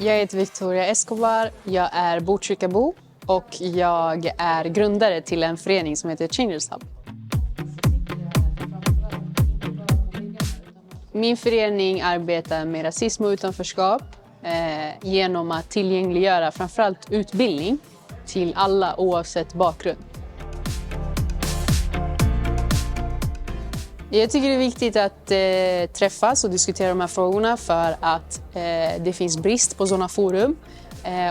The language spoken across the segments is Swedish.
Jag heter Victoria Escobar, jag är Botkyrkabo och jag är grundare till en förening som heter Changers Hub. Min förening arbetar med rasism och utanförskap genom att tillgängliggöra framförallt utbildning till alla oavsett bakgrund. Jag tycker det är viktigt att träffas och diskutera de här frågorna för att det finns brist på sådana forum.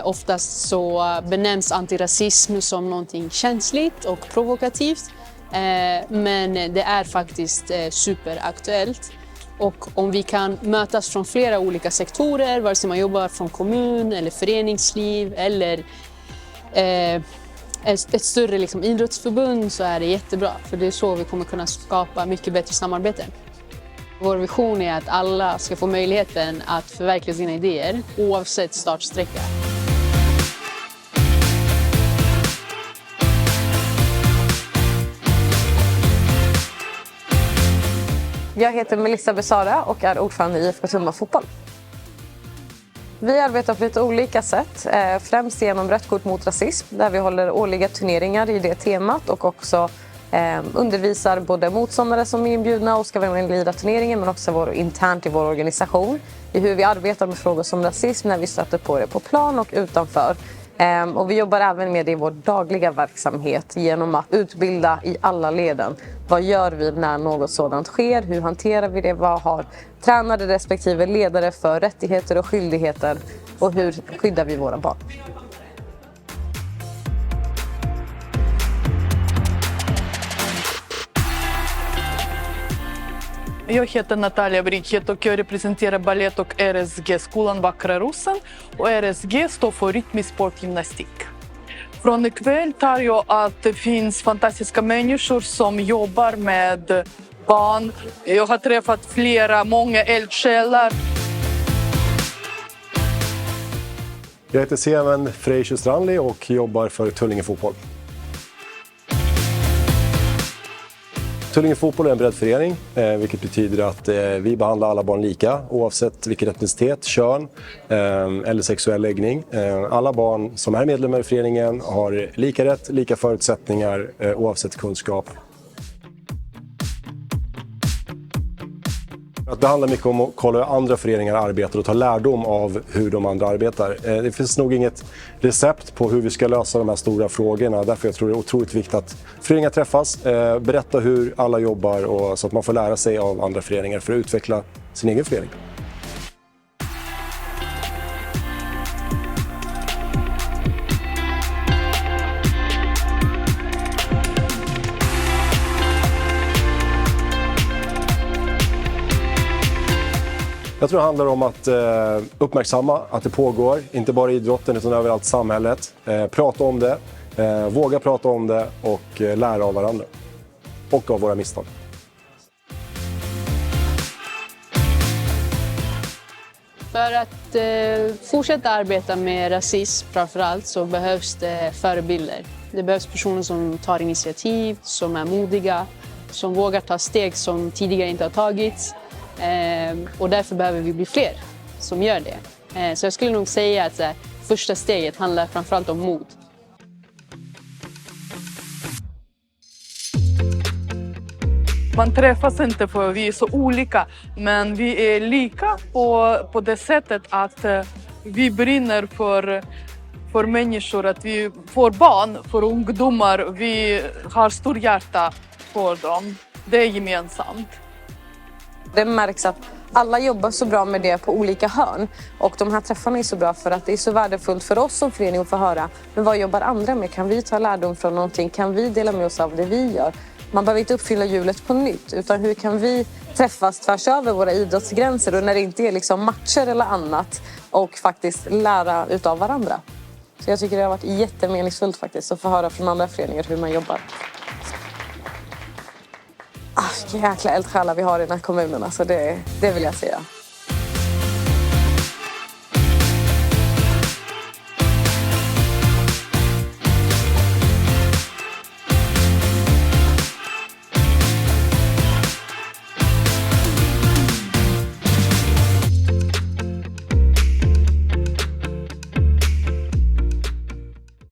Oftast så benämns antirasism som någonting känsligt och provokativt, men det är faktiskt superaktuellt. Och om vi kan mötas från flera olika sektorer, vare sig man jobbar från kommun eller föreningsliv eller ett större idrottsförbund, så är det jättebra. För det är så vi kommer kunna skapa mycket bättre samarbeten. Vår vision är att alla ska få möjligheten att förverkliga sina idéer oavsett startsträcka. Jag heter Melissa Besara och är ordförande i IFK Tumba Fotboll. Vi arbetar på lite olika sätt, främst genom Rött kort mot rasism, där vi håller årliga turneringar i det temat och också undervisar både motståndare som är inbjudna och ska vara med i ledarturneringen, men också internt i vår organisation i hur vi arbetar med frågor som rasism när vi stöter på det på plan och utanför. Och vi jobbar även med det i vår dagliga verksamhet genom att utbilda i alla leden. Vad gör vi när något sådant sker? Hur hanterar vi det? Vad har tränare respektive ledare för rättigheter och skyldigheter? Och hur skyddar vi våra barn? Jag heter Natalia Brichet och jag representerar balett och RSG-skolan Vackra Rosen. Och RSG står för rytmisk sportgymnastik. Från ikväll tar jag att det finns fantastiska människor som jobbar med barn. Jag har träffat många eldsjälar. Jag heter Seven Freischer Strandli och jobbar för Tullinge Fotboll. Tullinge Fotboll är en breddförening, vilket betyder att vi behandlar alla barn lika oavsett vilken etnicitet, kön eller sexuell läggning. Alla barn som är medlemmar i föreningen har lika rätt, lika förutsättningar oavsett kunskap. Det handlar mycket om att kolla hur andra föreningar arbetar och ta lärdom av hur de andra arbetar. Det finns nog inget recept på hur vi ska lösa de här stora frågorna. Därför jag tror det är otroligt viktigt att föreningar träffas, berätta hur alla jobbar och så att man får lära sig av andra föreningar för att utveckla sin egen förening. Jag tror det handlar om att uppmärksamma att det pågår, inte bara i idrotten utan överallt i samhället. Prata om det, våga prata om det och lära av varandra. Och av våra misstag. För att fortsätta arbeta med rasism framförallt så behövs det förebilder. Det behövs personer som tar initiativ, som är modiga, som vågar ta steg som tidigare inte har tagits. Och därför behöver vi bli fler som gör det. Så jag skulle nog säga att första steget handlar framförallt om mod. Man träffas inte för vi är så olika, men vi är lika på det sättet att vi brinner för människor, att vi får barn, för ungdomar, vi har stor hjärta för dem. Det är gemensamt. Det märks att alla jobbar så bra med det på olika hörn. Och de här träffarna är så bra för att det är så värdefullt för oss som förening att få höra. Men vad jobbar andra med? Kan vi ta lärdom från någonting? Kan vi dela med oss av det vi gör? Man behöver inte uppfylla hjulet på nytt. Utan hur kan vi träffas tvärs över våra idrottsgränser? Och när det inte är matcher eller annat. Och faktiskt lära utav varandra. Så jag tycker det har varit jättemeningsfullt faktiskt att få höra från andra föreningar hur man jobbar. Vilka jäkla eldsjälar vi har i den här kommunen. Alltså det vill jag säga.